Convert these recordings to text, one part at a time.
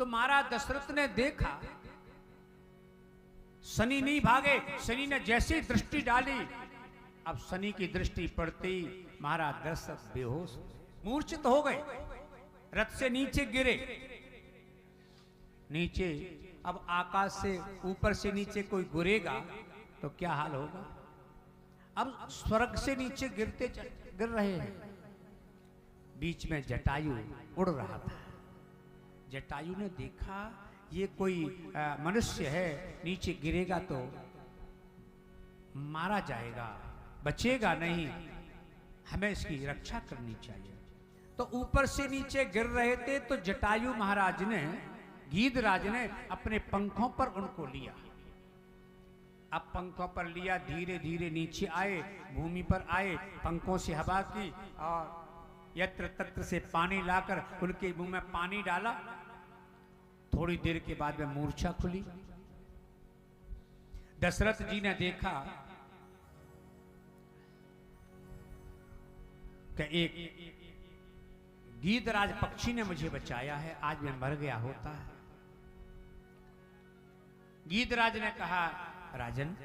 तो महाराज दशरथ ने देखा शनि नहीं भागे। शनि ने जैसी दृष्टि डाली, अब शनि की दृष्टि पड़ते ही महाराज दशरथ बेहोश मूर्छित हो गए, रथ से नीचे गिरे। नीचे अब आकाश से ऊपर से नीचे कोई गिरेगा तो क्या हाल होगा। अब स्वर्ग से नीचे गिर रहे हैं। बीच में जटायु उड़ रहा था। जटायु ने देखा ये कोई मनुष्य है, नीचे गिरेगा तो मारा जाएगा, बचेगा नहीं, हमें इसकी रक्षा करनी चाहिए। तो ऊपर से नीचे गिर रहे थे तो जटायु महाराज ने, गीधराज ने अपने पंखों पर उनको लिया। अब पंखों पर लिया, धीरे धीरे नीचे आए, भूमि पर आए, पंखों से हवा की और यत्र तत्र से पानी लाकर उनके मुंह में पानी डाला। थोड़ी देर के बाद में मूर्छा खुली। दशरथ जी ने देखा कि एक गीधराज पक्षी ने मुझे बचाया है, आज मैं मर गया होता है। गीधराज ने कहा, राजन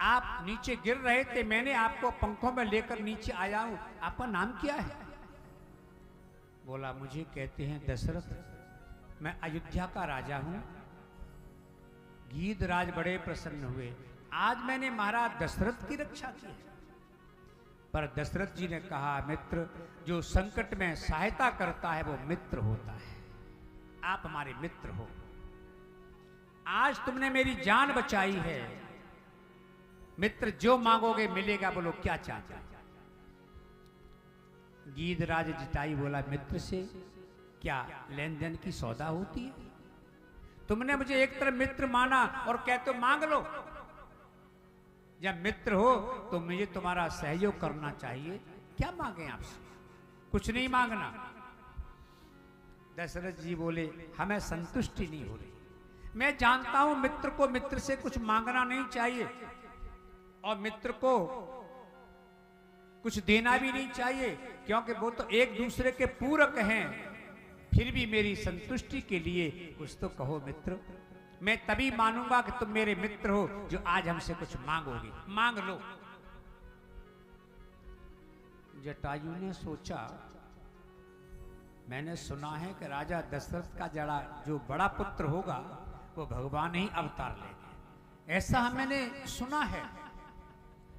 आप नीचे गिर रहे थे, मैंने आपको पंखों में लेकर नीचे आया हूं, आपका नाम क्या है? बोला, मुझे कहते हैं दशरथ, मैं अयोध्या का राजा हूं। गीधराज बड़े प्रसन्न हुए, आज मैंने महाराज दशरथ की रक्षा की है। पर दशरथ जी ने कहा, मित्र जो संकट में सहायता करता है वो मित्र होता है, आप हमारे मित्र हो। आज तुमने मेरी जान बचाई है, मित्र जो मांगोगे मिलेगा, बोलो क्या चाहते हो? गीधराज जटायु बोला, मित्र से क्या लेन देन की सौदा होती है? तुमने मुझे एक तरफ मित्र माना और कहते हो मांग लो। जब मित्र हो तो मुझे तुम्हारा सहयोग करना चाहिए, क्या मांगे आपसे? कुछ नहीं मांगना। दशरथ जी बोले, हमें संतुष्टि नहीं हो रही। मैं जानता हूं मित्र को मित्र से कुछ मांगना नहीं चाहिए और मित्र को कुछ देना भी नहीं चाहिए, क्योंकि वो तो एक दूसरे के पूरक हैं। फिर भी मेरी संतुष्टि के लिए कुछ तो कहो मित्र, मैं तभी मानूंगा कि तुम मेरे मित्र हो जो आज हमसे कुछ मांगोगे, मांग लो। जटायु ने सोचा, मैंने सुना है कि राजा दशरथ का जो बड़ा पुत्र होगा वो भगवान ही अवतार लेंगे, ऐसा मैंने सुना है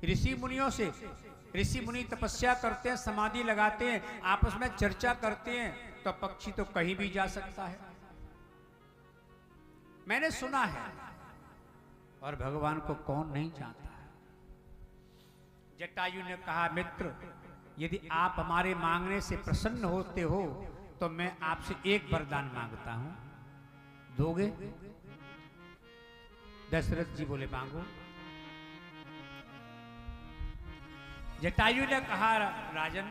ऋषि मुनियों से। ऋषि मुनि तपस्या करते हैं, समाधि लगाते हैं, आपस में चर्चा करते हैं, तो पक्षी तो कहीं भी जा सकता है, मैंने सुना है। और भगवान को कौन नहीं जानता है। जटायु ने कहा, मित्र यदि आप हमारे मांगने से प्रसन्न होते हो तो मैं आपसे एक वरदान मांगता हूं, दोगे? दशरथ जी बोले, मांगो। जटायु ने कहा, राजन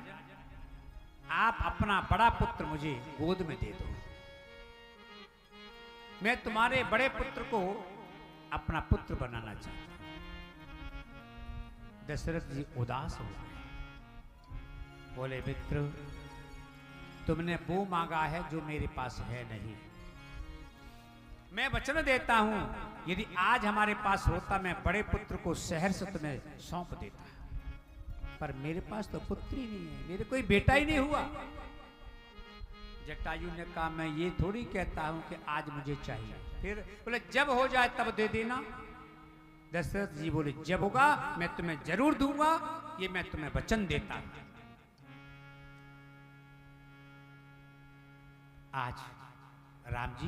आप अपना बड़ा पुत्र मुझे गोद में दे दो, मैं तुम्हारे बड़े पुत्र को अपना पुत्र बनाना चाहता हूं। दशरथ जी उदास हो गए, बोले, मित्र तुमने वो मांगा है जो मेरे पास है नहीं। मैं वचन देता हूं, यदि आज हमारे पास होता मैं बड़े पुत्र को शहर से तुम्हें सौंप देता, पर मेरे पास तो पुत्र ही नहीं है, मेरे कोई बेटा ही नहीं हुआ। जटायु ने कहा, मैं ये थोड़ी कहता हूं कि आज मुझे चाहिए, फिर बोले जब हो जाए तब दे देना। दशरथ जी बोले, जब होगा मैं तुम्हें जरूर दूंगा, ये मैं तुम्हें वचन देता हूं। आज राम जी